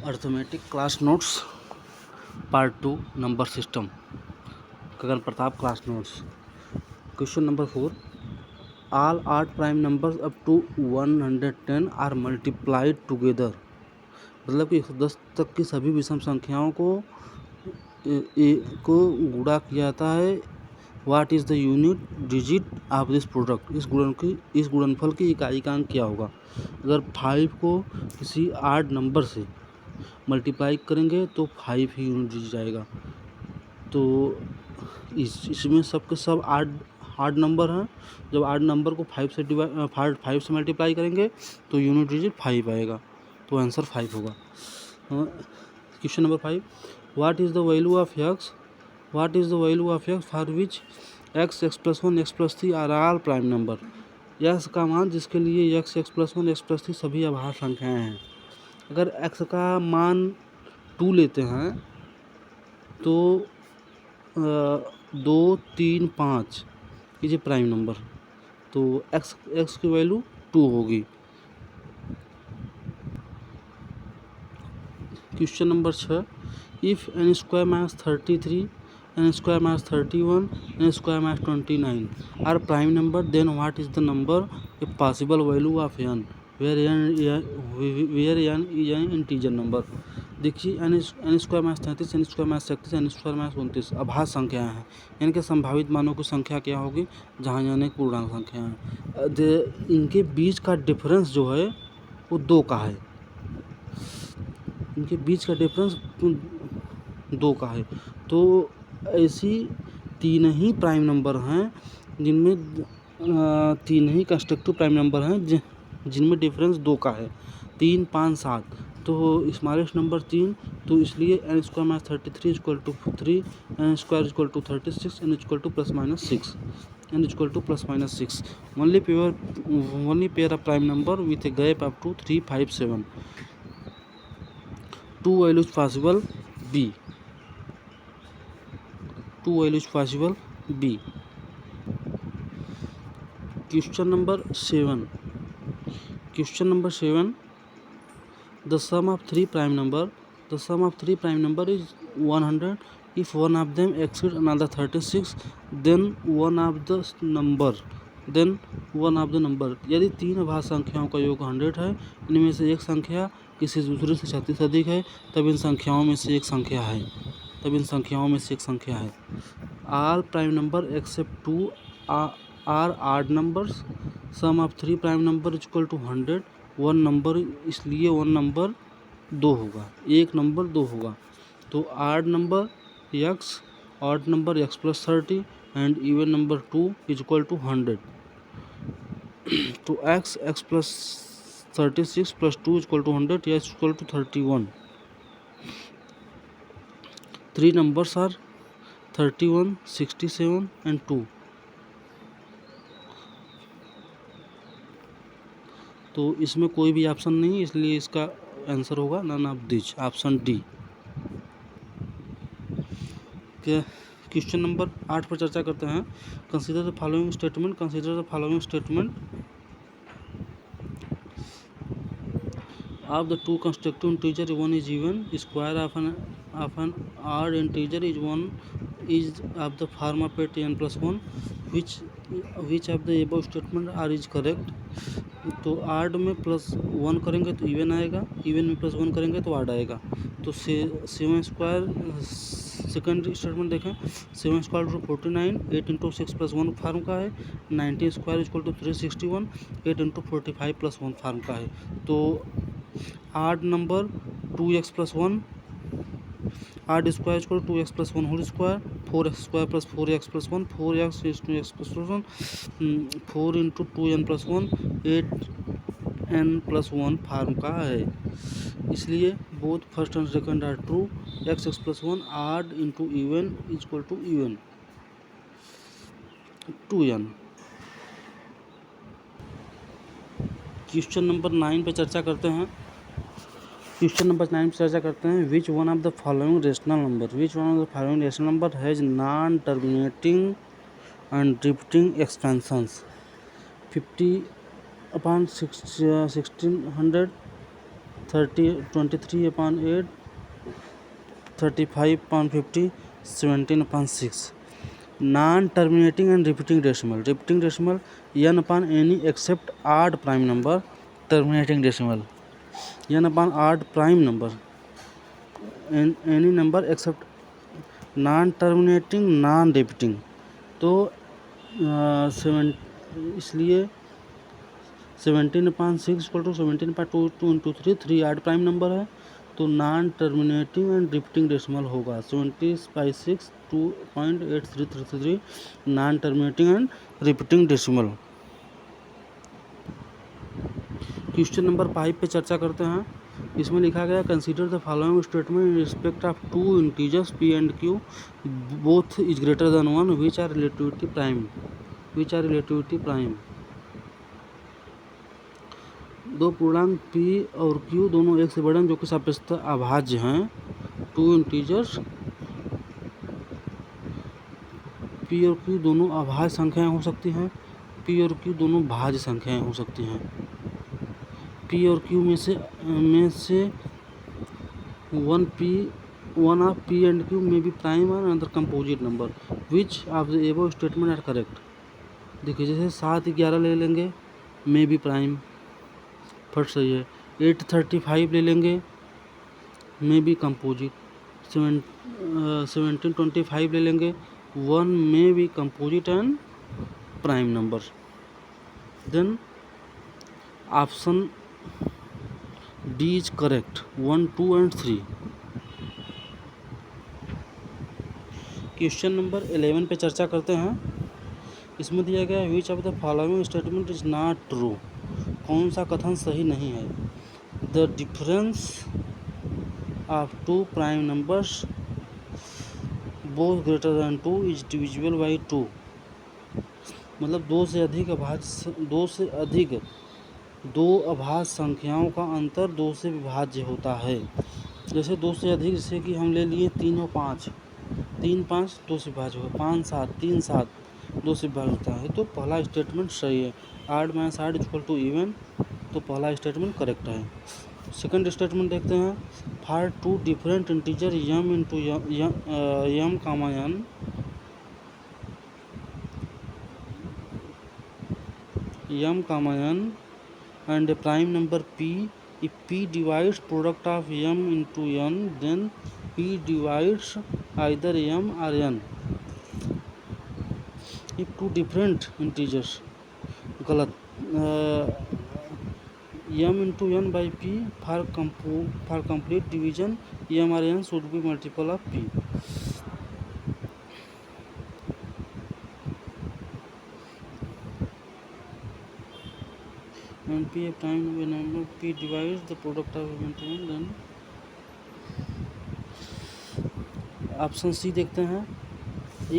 Arithmetic class notes part 2 number system Gagan Pratap class notes. Question number 4, all आठ prime numbers up to 110 are multiplied together. मतलब कि 10 तक की सभी विषम संख्याओं को गुणा किया जाता है। What is the unit digit of this product. इस गुणनफल की इकाई क्या होगा। अगर 5 को किसी 8 नंबर से मल्टीप्लाई करेंगे तो 5 ही यूनिट डिजिट आएगा। तो इसमें सबके सब आठ नंबर हैं। जब 8 नंबर को 5 से मल्टीप्लाई करेंगे तो यूनिट डिजिट 5 आएगा, तो आंसर 5 होगा। Question number 5, what is the value of x. What is the value of x for which x, x plus 1, x plus 3 are all prime number. X का मान जिसके लिए x, x plus 1, x plus 3 सभी आभार संख्याएं हैं। अगर x का मान 2 लेते हैं तो 2, 3, 5 ये प्राइम नंबर, तो x की वैल्यू 2 होगी। Question number 6, if n square minus 33, n square minus 31, n square minus 29 are prime number, then what is the number a possible value of n where n is an integer number. देखिए n square minus 33, n square minus 31, n square minus 29 अभाज्य संख्याएं हैं। इनके संभावित मानों की संख्या क्या होगी, जहाँ यानी पूर्णांक संख्या है। इनके बीच का डिफरेंस जो है वो 2 का है। इनके बीच का डिफरेंस 2 का है। तो ऐसी 3 ही प्राइम नंबर हैं जिनमें 3 ही कंस्ट्रक्टिव प्राइम नंबर हैं जिनमें डिफरेंस 2 का है। 3, 5, 7, तो स्मॉलेस्ट नंबर 3, तो इसलिए n square minus 33 equal to 3, n square equal to 36, n equal to plus minus 6, n equal to plus minus 6। Only pair of prime number with a gap up to 3, 5, 7। 2 values possible B. 2 values possible B. Question number 7. Question number 7. The sum of three prime number. The sum of three prime number is 100. If one of them exceeds another 36, then one of the number. यदि 3 अभाज्य संख्याओं का योग 100 है, इनमें से एक संख्या किसी दूसरे से 36 अधिक है, तब इन संख्याओं में से एक संख्या है। All prime number except 2 are odd numbers. Sum of 3 prime number is equal to 100. One number, इसलिए वन नंबर 2 होगा, एक नंबर 2 होगा। तो odd number x, odd number x plus 30 and even number 2 is equal to 100। तो x plus 36 plus 2 equal to 100 या equal to 31। 3 numbers are 31, 67 and 2। तो इसमें कोई भी ऑप्शन नहीं, इसलिए इसका आंसर होगा none of this, option D. Question number 8 पर चर्चा करते हैं। Consider the following statement of the two constructive integer, one is even, square of an odd integer is one is of the form of a n plus 1, which of the above statement are is correct। तो आड में plus 1 करेंगे तो even आएगा, even में plus 1 करेंगे तो आड आएगा। तो 7 स्क्वायर, सेकंड स्टेटमेंट देखें, 7 square to 49, 8 into 6 plus 1 form का है। 19 square equal to 361, 8 into 45 plus 1 form का है। तो odd number 2x plus 1, odd square equal 2x plus 1 whole square, 4x square plus 4x plus 1, 4x plus 1, 4 into 2n plus 1, 8n plus 1 form का है। इसलिए both first and second are true. x plus 1 odd into even equal to even 2n। Question number 9 पे चर्चा करते हैं। Which one of the following rational number has non terminating and drifting expansions. 50/1600 23/8, 35/50, 17/6. Non terminating and repeating decimal n upon any except odd prime number. Terminating decimal n upon odd prime number, any number except non terminating non repeating. तो इसलिए 17/6 = 17/2 × 3 आड prime number है, तो non terminating and repeating decimal होगा 70/6 2.8333 non terminating and repeating decimal. Question number 5 पे चर्चा करते हैं। इसमें लिखा गया consider the following statement in respect of two integers p and q both is greater than 1 which are relativity prime. दो पूर्णांक p और q दोनों एक से बड़े हैं जो कि सापेक्षता अभाज्य हैं। टू इंटीजर्स p और q दोनों अभाज्य संख्याएं हो सकती हैं, p और q दोनों भाज्य संख्याएं हो सकती हैं। p और q में से one of p and q may be prime or another composite number. Which of the above statement are correct? देखिए जैसे 7 11 ले लेंगे मे बी प्राइम, फर्स्ट सही है। 8 35 ले लेंगे मे बी कंपोजिट। 17 25 ले लेंगे 1 may be composite and prime number. Then option D is correct 1 2 and 3। Question number 11 पे चर्चा करते हैं। इसमें दिया गया which of the following statement is not true, कौन सा कथन सही नहीं है। The difference of two prime numbers both greater than 2 is divisible by 2। मतलब दो अभाज्य संख्याओं का अंतर 2 से विभाज्य होता है। जैसे 2 से अधिक, जैसे कि हम ले लिए 3 और 5, 3 5 2 से विभाज्य होगा, 5 7 3 7 2 से विभाज्य होता है। तो पहला स्टेटमेंट सही है, odd minus odd equal to even, तो पहला स्टेटमेंट करेक्ट है। सेकंड स्टेटमेंट देखते हैं। For two different integer m into m comma n and a prime number p, if p divides product of m into n, then p divides either m or n. If two different integers, गलत, m into n by p for complete division m or n should be multiple of p. When p a prime number, p divides the product of m into n, then option C देखते हैं।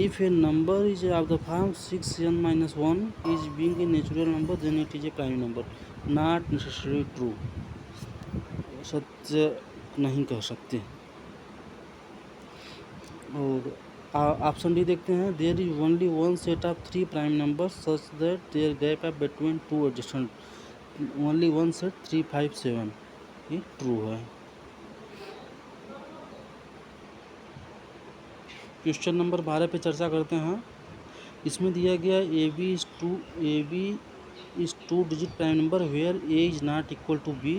If a number is of the form 6n-1 is being a natural number, then it is a prime number. Not necessarily true. सत्य नहीं कह सकते। और option D देखते हैं। There is only one set of 3 prime numbers such that their gap of between two adjacent only one set 3 5 7, ये true है। Question number 12 पे चर्चा करते हैं। इसमें दिया गया A B is two digit prime number where A is not equal to B,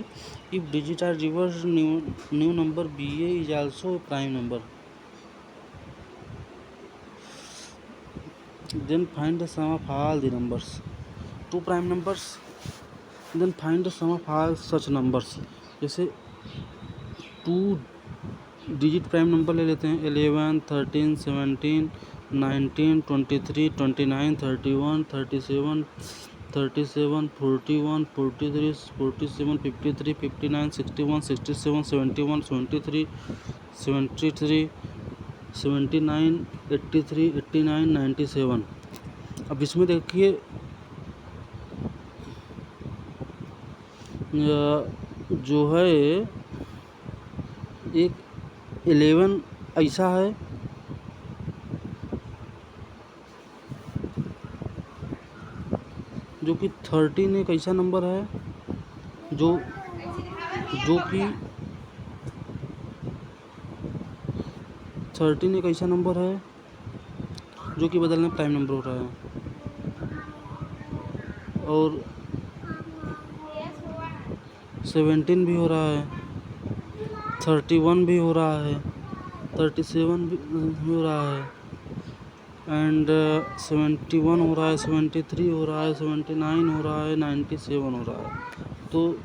if digit are reverse new number B A is also prime number, then find the sum of all the numbers. Two prime numbers, then find the sum of all such numbers. जैसे two digit prime number ले लेते हैं 11 13 17 19 23 29 31 37 41 43 47 53 59 61 67 71 73 79 83 89 97। अब इसमें देखिए जो है एक 11 ऐसा है जो कि 13 एक ऐसा नंबर है जो जो कि 13 एक ऐसा नंबर है जो कि बदलने प्राइम नंबर हो रहा है, और 17 भी हो रहा है, 31 भी हो रहा है, 37 भी हो रहा है, एंड 71 हो रहा है, 73 हो रहा है, 79 हो रहा है, 97 हो रहा है। तो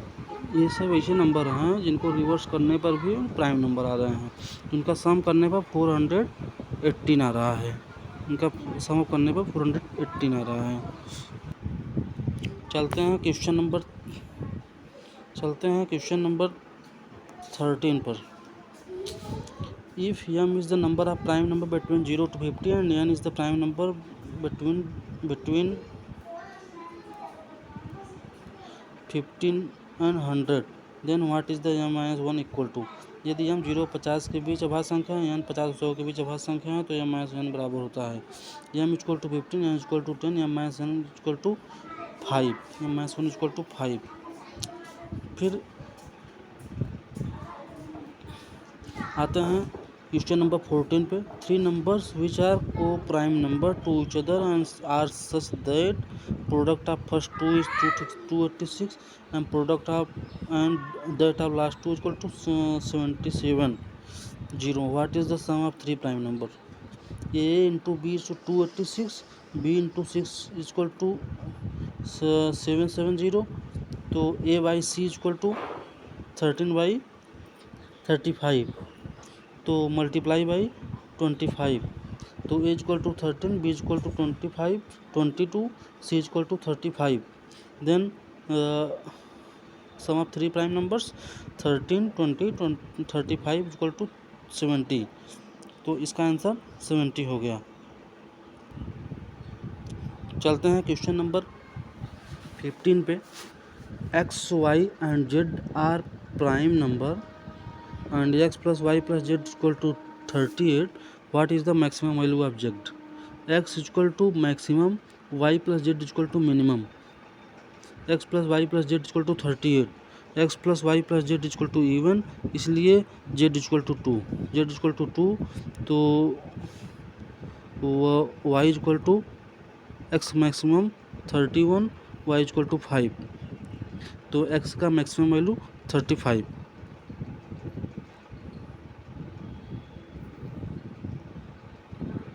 ये सब ऐसे नंबर हैं जिनको रिवर्स करने पर भी प्राइम नंबर आ रहे हैं, जिनका सम करने पर 418 आ रहा है, इनका सम करने पर 418 आ रहा है। चलते हैं क्वेश्चन नंबर 13 पर। If m is the number of prime number between 0 to 50 and n is the prime number between 15 and 100, then what is the m minus 1 equal to? यदि m 0 50 के बीच अभाज्य संख्या है, n 50 100 के बीच अभाज्य संख्या है, तो m minus n बराबर होता है m equal to 15, n equal to 10, m minus n equal to 5, m minus 1 equal to 5। फिर आते हैं क्वेश्चन नंबर 14 पे। 3 numbers which are co-prime number to each other and are such that product of first two is 286 and product of and that of last two is equal to 77 0. What is the sum of 3 prime number? A into B is 286, B into 6 is equal to 770, तो A by C is equal to 13 by 35, तो multiply by 25, तो A equal to 13, B equal to 25, 22, C equal to 35। Then sum of 3 prime numbers 13, 20, 35 equal to 70, तो इसका answer 70 हो गया। चलते हैं question number 15 पे। X y and z are prime number and x plus y plus z equal to 38, what is the maximum value of z? x equal to maximum, y plus z equal to minimum, x plus y plus z equal to 38, x plus y plus z equal to even, इसलिए z equal to 2, z equal to 2, तो y equal to x maximum 31, y equal to 5, तो x का maximum value 35।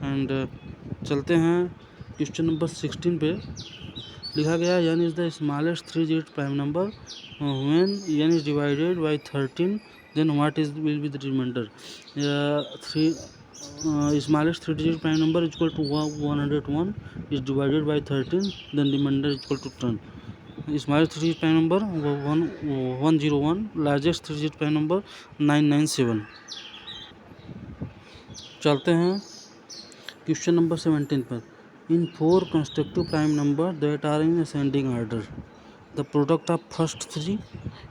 And चलते हैं question number 16 पे। लिखा गया n is the smallest 3 digit prime number when n is divided by 13, then what is will be the remainder. Smallest 3 digit prime number equal to 101 is divided by 13, then remainder equal to 10। Smallest 3 digit prime number 101, largest 3 digit prime number 997। चलते हैं question नंबर 17 पर। In 4 constructive prime number that are in ascending order, the product of first 3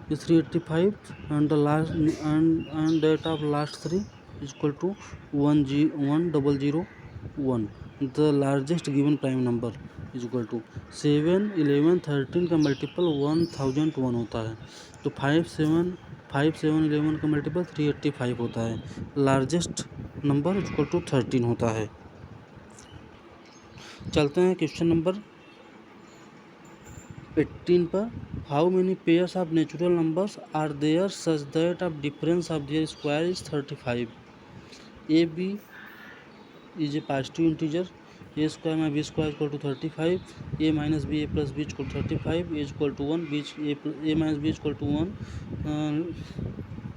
is 385 and the last and that of last 3 is equal to 1001। the largest given prime number is equal to 7, 11, 13 का multiple 1001 होता है, तो 5, 7, 11 का multiple 385 होता है, largest number equal to 13 होता है। चलते हैं क्वेश्चन नंबर 18 पर। How many pairs of natural numbers are there such that of difference of their square is 35। A B is a positive integer, A square minus B square equal to 35, A minus B A plus B equal to 35, A equal to 1, B A minus B equal to 1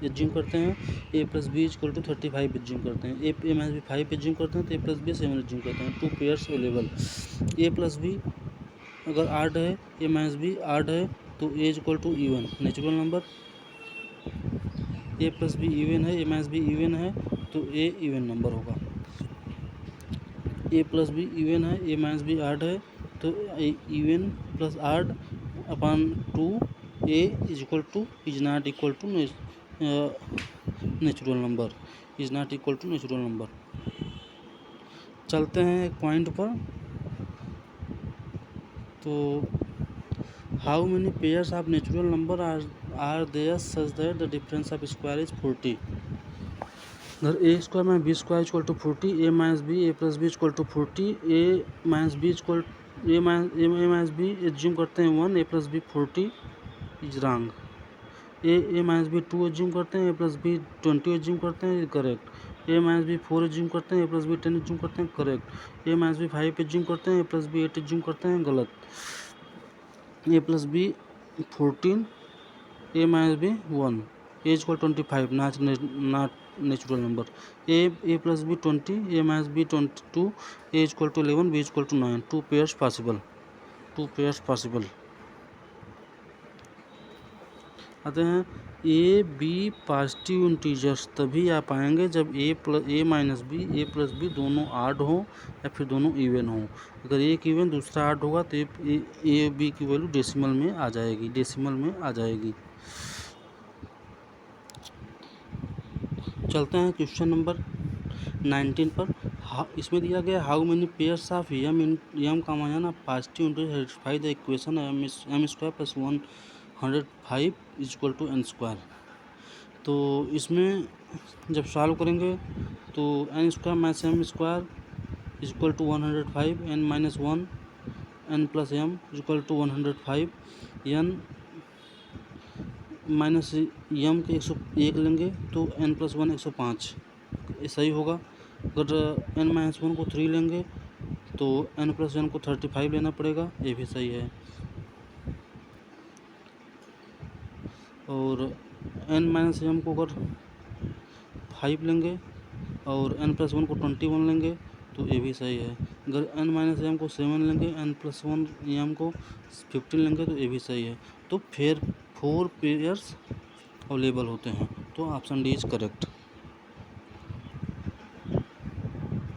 assume करते हैं, A plus B equal to 35 assume करते हैं, ए minus B 5 assume करते हैं, तो ए plus B 7 assume करते हैं। 2 pairs available. A plus B अगर आड है, ए माइनस बी आड है, तो A equal to even natural number. A plus B even है, ए माइनस बी इवन है, तो ए इवन नंबर होगा। ए प्लस बी इवन है, ए माइनस बी आड है, तो even plus odd upon 2, A is equal to is not equal to natural number, is not equal to natural number. चलते हैं एक point पर। तो how many pairs of natural number are there such that the difference of square is 40। अगर A square minus B square equal to 40, A minus B A plus B equal to 40, A minus B equal A minus B assume करते हैं 1, A plus B 40 is wrong. A minus B 2 assume करते हैं, A plus B 20 assume करते हैं, correct. A minus B 4 assume करते हैं, A plus B 10 assume करते हैं, correct. A minus B 5 assume करते हैं, ए प्लस बी 8 एज्यूम करते हैं, गलत। A plus B 14, A minus B 1, A equal 25 not natural number. A plus B 20, A minus B 22, A equal to 11, B equal to 9, 2 pairs possible, 2 pairs possible. आते हैं A B positive integers तभी आ पाएंगे जब ए minus B ए plus B दोनों आड हो या फिर दोनों इवन हो। अगर एक इवन दूसरा आड होगा तो ए बी की वैल्यू डेसिमल में आ जाएगी, चलते हैं क्वेश्चन नंबर 19 पर। इसमें दिया गया how many pairs of M का मान of positive integer satisfy the equation M square plus 105 is equal to N square. तो इसमें जब सॉल्व करेंगे तो N square minus M square is equal to 105, N minus 1 N plus M is equal to 105, N minus M के 101 लेंगे तो N plus 1 105 सही होगा। अगर एन माइनस 1 को 3 लेंगे तो एन प्लस 1 को 35 लेना पड़ेगा, ये भी सही है। और एन माइनस एम को अगर 5 लेंगे और एन प्लस 1 को 21 लेंगे तो ये भी सही है। अगर एन माइनस एम को 7 लेंगे, एन प्लस 1 एम को 15 लेंगे तो ये भी सही है। तो फिर 4 पेयर्स अवेलेबल होते हैं, तो option D is correct.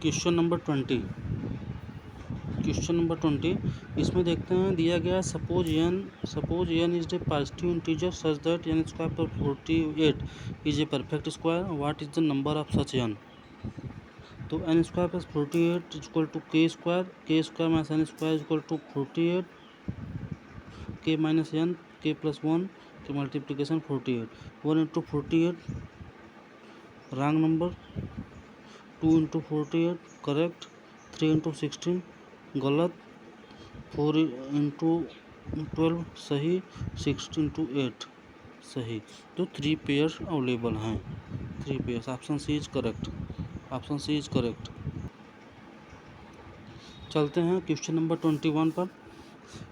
Question number 20, इसमें देखते हैं दिया गया suppose N is the positive integer such that N square पर 48 is a perfect square, what is the number of such N. तो N square plus 48 is equal to K square minus N square is equal to 48, K minus N, K plus 1 K multiplication 48, 1 into 48 wrong number, 2 into 48 correct, 3 into 16 गलत, 4 into 12 सही, 6 into 8 सही। तो 3 pairs available हैं, 3 pairs, option C is correct. चलते हैं question number 21 पर।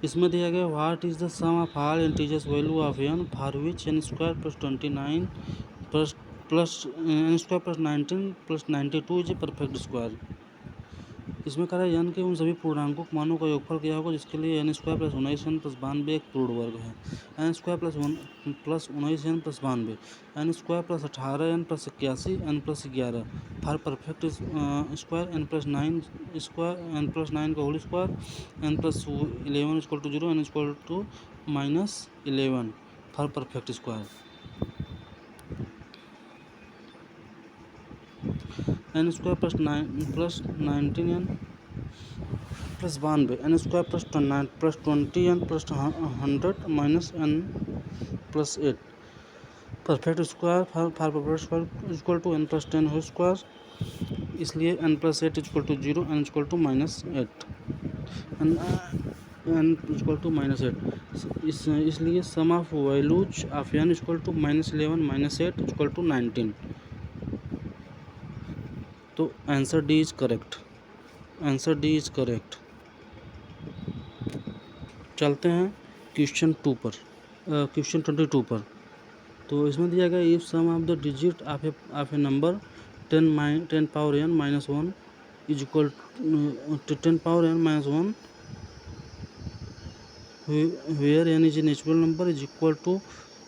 इसमें दिया गया what is the sum of all integers value of n for which n square plus 29 plus n square plus 19 plus 92 is a perfect square. इसमें कह रहा है एन के उन सभी पूर्णांकों मानों का योगफल क्या होगा जिसके लिए n square plus 19 n plus 92 एक पूर्ण वर्ग है। N square plus 19 n plus 92, n square plus 18 n plus 81 n plus 11 for perfect square, n plus 9 square, n plus 9 का whole square, n plus 11 equal to 0, N equal to minus 11 for perfect square. N square plus 19 n plus 92, n square plus 20 N plus 100 minus N plus 8 perfect square for perfect square equal to N plus 10 whole square, इसलिए N plus 8 equal to 0, N equal to minus 8, N equal to minus 8, इसलिए sum of values of N equal to -11 -8 equal to 19। तो answer D is correct. चलते हैं question 22 पर। तो इसमें दिया गया if sum of the digit of a number 10 power n minus 1 is equal to 10 power n minus 1 where n is a natural number is equal to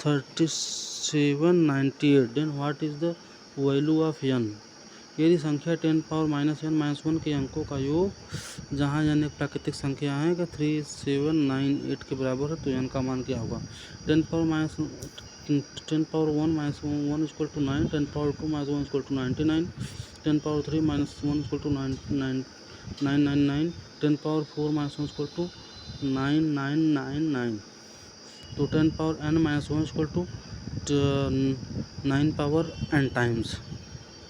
3798, then what is the value of n। यदि संख्या 10 power -n-1 के अंकों का योग जहाँ n एक प्राकृतिक संख्या है का 3798 के बराबर है तो n का मान क्या होगा। 10 power 1 -1 equal to 9, 10 power 2 -1 equal to 99, 10 power 3 -1 equal to 999, 10 power 4 -1 equal to 9999। तो 10 power n minus 1 equal to 9 power n times,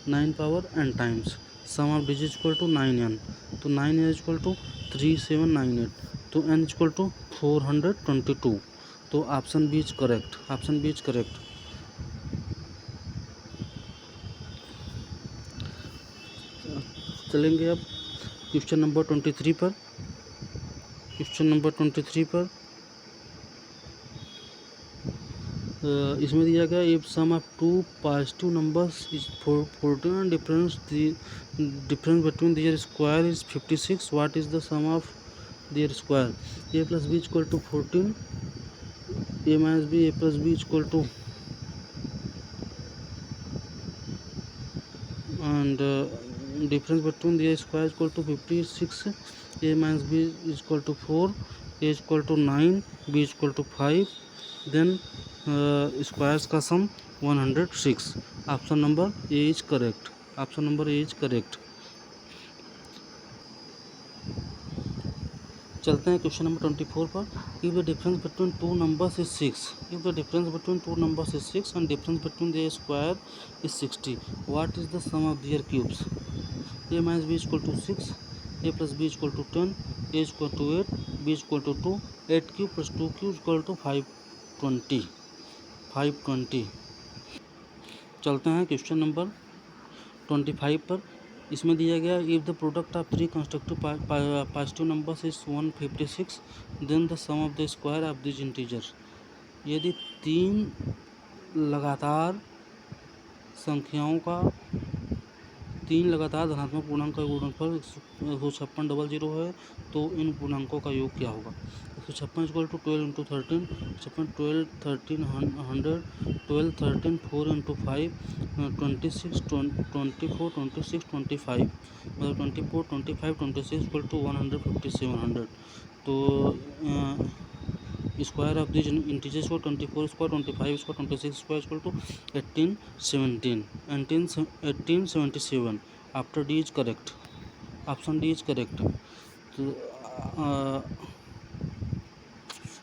9 power n times. Sum of digit equal to 9n, तो 9n इक्वल टू 3798, तो n equal to 422। तो option B is correct, option B is correct. चलेंगे अब question number 23 पर। Question number 23 पर इसमें दिया गया if sum of two positive numbers is 14 and difference between their square is 56, what is the sum of their square? A plus B equal to 14, A minus B, A plus B equal to and difference between the square is equal to 56, a minus b is equal to 4, a is equal to 9, b is equal to 5, then squares का sum 106। Option number A is correct, option number A is correct. चलते हैं question number 24 पर। If the difference between two numbers is 6, if the difference between two numbers is 6 and difference between their square is 60, what is the sum of their cubes? A minus B equal to 6, a plus B equal to 10, a equal to 8, b equal to 2, 8 cube plus 2 cube equal to 520, 520। चलते हैं question number 25 पर। इसमें दिया गया if the product of three constructive positive numbers is 156, then the sum of the square of this integer. यदि तीन लगातार संख्याओं का, तीन लगातार धनात्मक पूर्णांक का गुणनफल 156 है, तो इन पूर्णांकों का योग क्या होगा? 156 इक्वल टू 12 इंटू 13, 12 13 100, 12 13 4 इंटू 5 26 24 26 25, मतलब 24 25 26 इक्वल टू 15700। तो स्क्वायर ऑफ दिस इंटीजर्स को 24 square 25 square 26 square equal to 1877। After D is correct, option D is correct. तो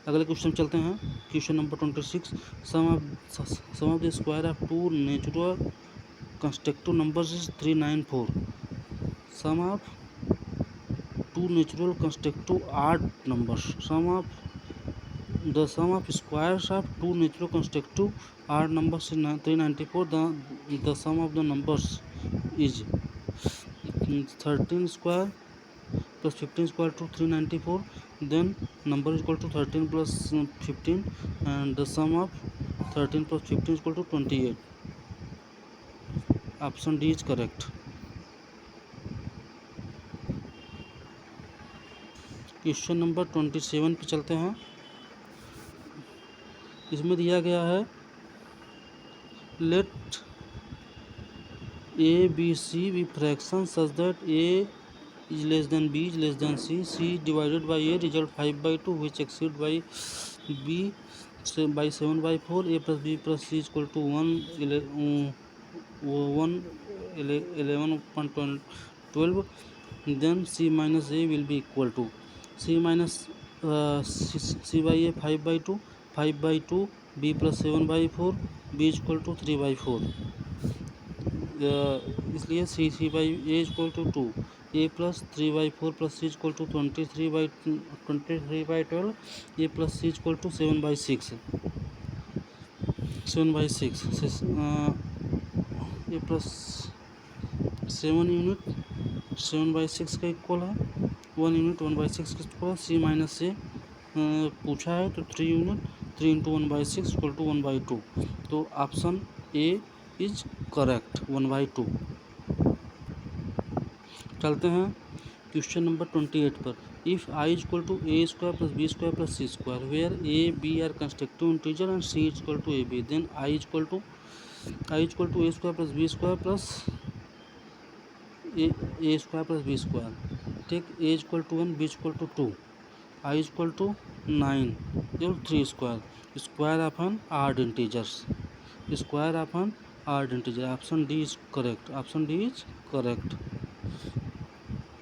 अगले क्वेश्चन चलते हैं। Question number 26, sum of the square of two natural constructive numbers is 394। Sum of two natural constructive odd numbers, the sum of squares of two natural constructive odd numbers is 394. The sum of the numbers is 13 square plus 15 square to 394, then number is equal to 13 plus 15, and the sum of 13 plus 15 is equal to 28. Option D is correct. Question number 27 पे चलते हैं। इसमें दिया गया है let a b c b fraction such that a is less than b is less than c, c divided by a result 5/2 which exceed by b by 7/4, a plus b plus c equal to 11/12, then c minus a will be equal to c minus c by a 5/2, 5/2, b plus 7/4, B equal to 3/4, इसलिए c by a equal to 2, a plus 3/4 plus c equal to 23/12, a plus c equal to 7/6, a plus 7 unit 7/6 का equal है, 1 unit 1/6 का equal है। सी minus से पूछा है तो 3 unit 3 into 1/6 equal to 1/2, तो ऑप्शन ए इज करेक्ट, 1/2। चलते हैं क्वेश्चन नंबर 28 पर। If I is equal to a square plus b square plus c square, where a b are constructive integer and c is equal to a b, then I is equal to a square plus b square plus a square plus b square. Take a equal to 1, b equal to 2, I equal to 9 और 3 square of an odd integers, square of an odd integer. Option D is correct, option D is correct.